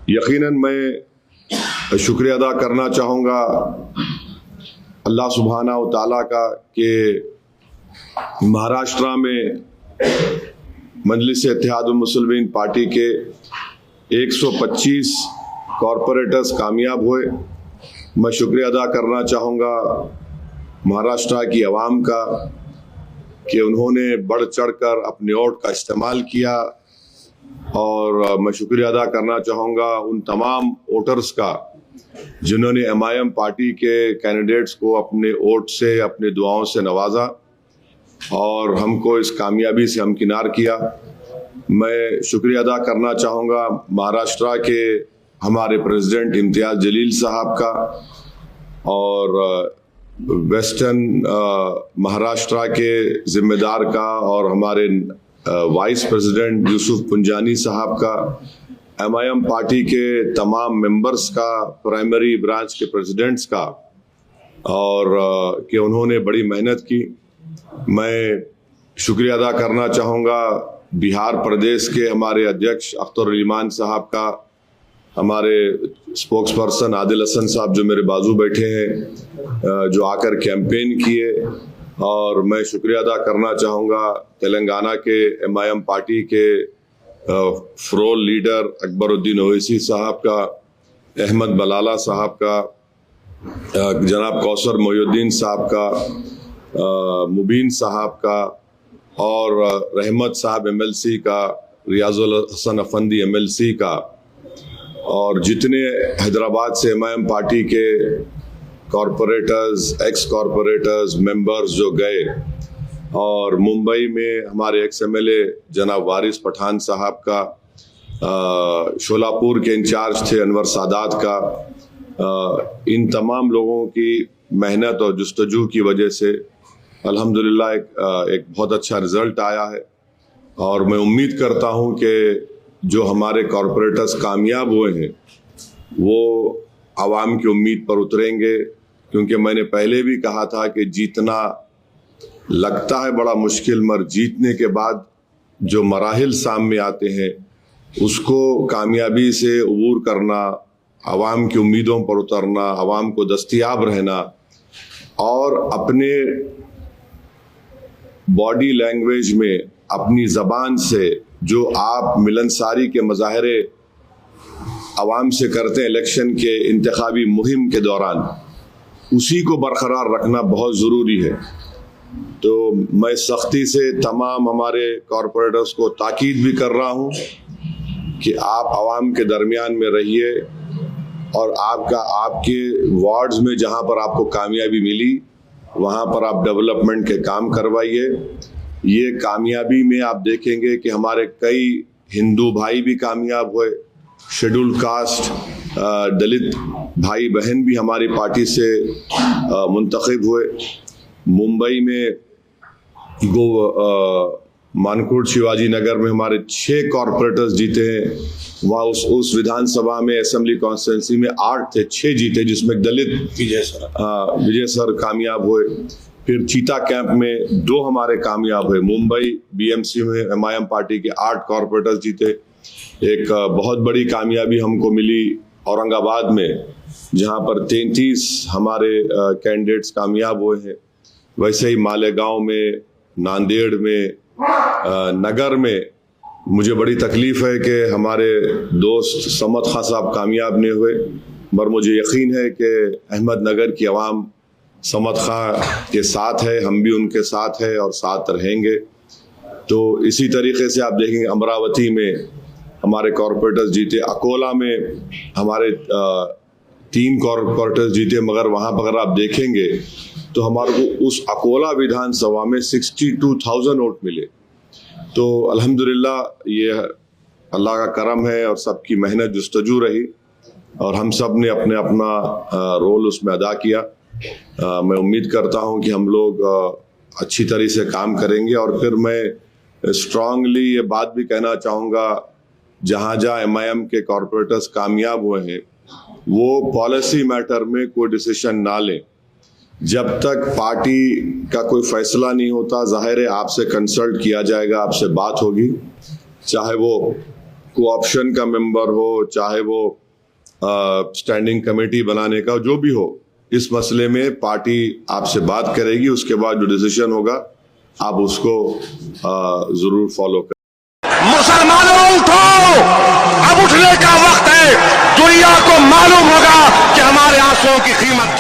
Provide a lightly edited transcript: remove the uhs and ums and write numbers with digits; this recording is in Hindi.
यकीनन मैं शुक्रिया अदा करना चाहूँगा अल्लाह सुब्हाना व तआला का कि महाराष्ट्र में मजलिस इत्तेहादुल मुस्लिमीन पार्टी के 125 कॉरपोरेटर्स कामयाब हुए। मैं शुक्रिया अदा करना चाहूँगा महाराष्ट्र की आवाम का कि उन्होंने बढ़ चढ़कर अपने वोट का इस्तेमाल किया, और मैं शुक्रिया अदा करना चाहूँगा उन तमाम वोटर्स का जिन्होंने एमआईएम पार्टी के कैंडिडेट्स को अपने वोट से, अपने दुआओं से नवाजा और हमको इस कामयाबी से हमकिनार किया। मैं शुक्रिया अदा करना चाहूँगा महाराष्ट्र के हमारे प्रेसिडेंट इम्तियाज़ जलील साहब का और वेस्टर्न महाराष्ट्र के जिम्मेदार का और हमारे वाइस प्रेसिडेंट यूसुफ पुंजानी साहब का, एमआईएम पार्टी के तमाम मेंबर्स का, प्राइमरी ब्रांच के प्रेसिडेंट्स का, और कि उन्होंने बड़ी मेहनत की। मैं शुक्रिया अदा करना चाहूँगा बिहार प्रदेश के हमारे अध्यक्ष अख्तर ईमान साहब का, हमारे स्पोक्स पर्सन आदिल हसन साहब जो मेरे बाजू बैठे हैं, जो आकर कैंपेन किए, और मैं शुक्रिया अदा करना चाहूँगा तेलंगाना के एमआईएम पार्टी के फ्लोर लीडर अकबरुद्दीन ओवैसी साहब का, अहमद बलाला साहब का, जनाब कौसर मोहिउद्दीन साहब का, मुबीन साहब का, और रहमत साहब एमएलसी का, रियाजुल हसन अफंदी एमएलसी का, और जितने हैदराबाद से एमआईएम पार्टी के कॉरपोरेटर्स, एक्स कॉरपोरेटर्स, मेंबर्स जो गए, और मुंबई में हमारे एक्स एमएलए जनाब वारिस पठान साहब का, शोलापुर के इंचार्ज थे अनवर सादात का, इन तमाम लोगों की मेहनत और जुस्तजू की वजह से अल्हम्दुलिल्लाह एक बहुत अच्छा रिजल्ट आया है। और मैं उम्मीद करता हूं कि जो हमारे कॉरपोरेटर्स कामयाब हुए हैं वो आवाम की उम्मीद पर उतरेंगे, क्योंकि मैंने पहले भी कहा था कि जीतना लगता है बड़ा मुश्किल, मगर जीतने के बाद जो मराहिल सामने आते हैं उसको कामयाबी से अबूर करना, आवाम की उम्मीदों पर उतरना, आवाम को दस्तयाब रहना, और अपने बॉडी लैंग्वेज में, अपनी ज़बान से जो आप मिलनसारी के मज़ाहरे आवाम से करते हैं इलेक्शन के इंतखाबी मुहिम के दौरान, उसी को बरकरार रखना बहुत ज़रूरी है। तो मैं सख्ती से तमाम हमारे कॉरपोरेटर्स को ताकीद भी कर रहा हूँ कि आप आवाम के दरमियान में रहिए, और आपके वार्ड्स में जहाँ पर आपको कामयाबी मिली वहाँ पर आप डेवलपमेंट के काम करवाइए। ये कामयाबी में आप देखेंगे कि हमारे कई हिंदू भाई भी कामयाब हुए, शेड्यूल कास्ट दलित भाई बहन भी हमारी पार्टी से मुंतखब हुए। मुंबई में मानकोट शिवाजी नगर में हमारे 6 कॉरपोरेटर्स जीते हैं। वहाँ उस विधानसभा में असेंबली कॉन्स्टिट्यूंसी में 8 थे, 6 जीते, जिसमें दलित विजय सर कामयाब हुए। फिर चीता कैंप में 2 हमारे कामयाब हुए। मुंबई बीएमसी में एमआईएम पार्टी के 8 कॉरपोरेटर्स जीते। एक बहुत बड़ी कामयाबी हमको मिली औरंगाबाद में, जहाँ पर 33 हमारे कैंडिडेट्स कामयाब हुए हैं। वैसे ही मालेगांव में, नांदेड़ में, नगर में मुझे बड़ी तकलीफ है कि हमारे दोस्त समद खां साहब कामयाब नहीं हुए, मगर मुझे यकीन है कि अहमदनगर की आवाम समद खां के साथ है, हम भी उनके साथ हैं और साथ रहेंगे। तो इसी तरीके से आप देखेंगे अमरावती में हमारे कॉरपोरेटर्स जीते, अकोला में हमारे 3 कॉरपोरेटर्स जीते, मगर वहाँ पर अगर आप देखेंगे तो हमारे को उस अकोला विधानसभा में 62,000 वोट मिले। तो अल्हम्दुलिल्लाह ये अल्लाह का करम है और सबकी मेहनत जुस्तजू रही, और हम सब ने अपना रोल उसमें अदा किया। मैं उम्मीद करता हूँ कि हम लोग अच्छी तरह से काम करेंगे। और फिर मैं स्ट्रांगली ये बात भी कहना चाहूँगा, जहाँ जहाँ एमआईएम के कॉरपोरेटर्स कामयाब हुए हैं वो पॉलिसी मैटर में कोई डिसीजन ना लें जब तक पार्टी का कोई फैसला नहीं होता। जाहिर है आपसे कंसल्ट किया जाएगा, आपसे बात होगी, चाहे वो कोऑप्शन का मेंबर हो, चाहे वो स्टैंडिंग कमेटी बनाने का जो भी हो, इस मसले में पार्टी आपसे बात करेगी। उसके बाद जो डिसीजन होगा आप उसको जरूर फॉलो करें। मुसलमानों उठो, अब उठने का वक्त है। दुनिया को मालूम होगा कि हमारे आंसुओं की कीमत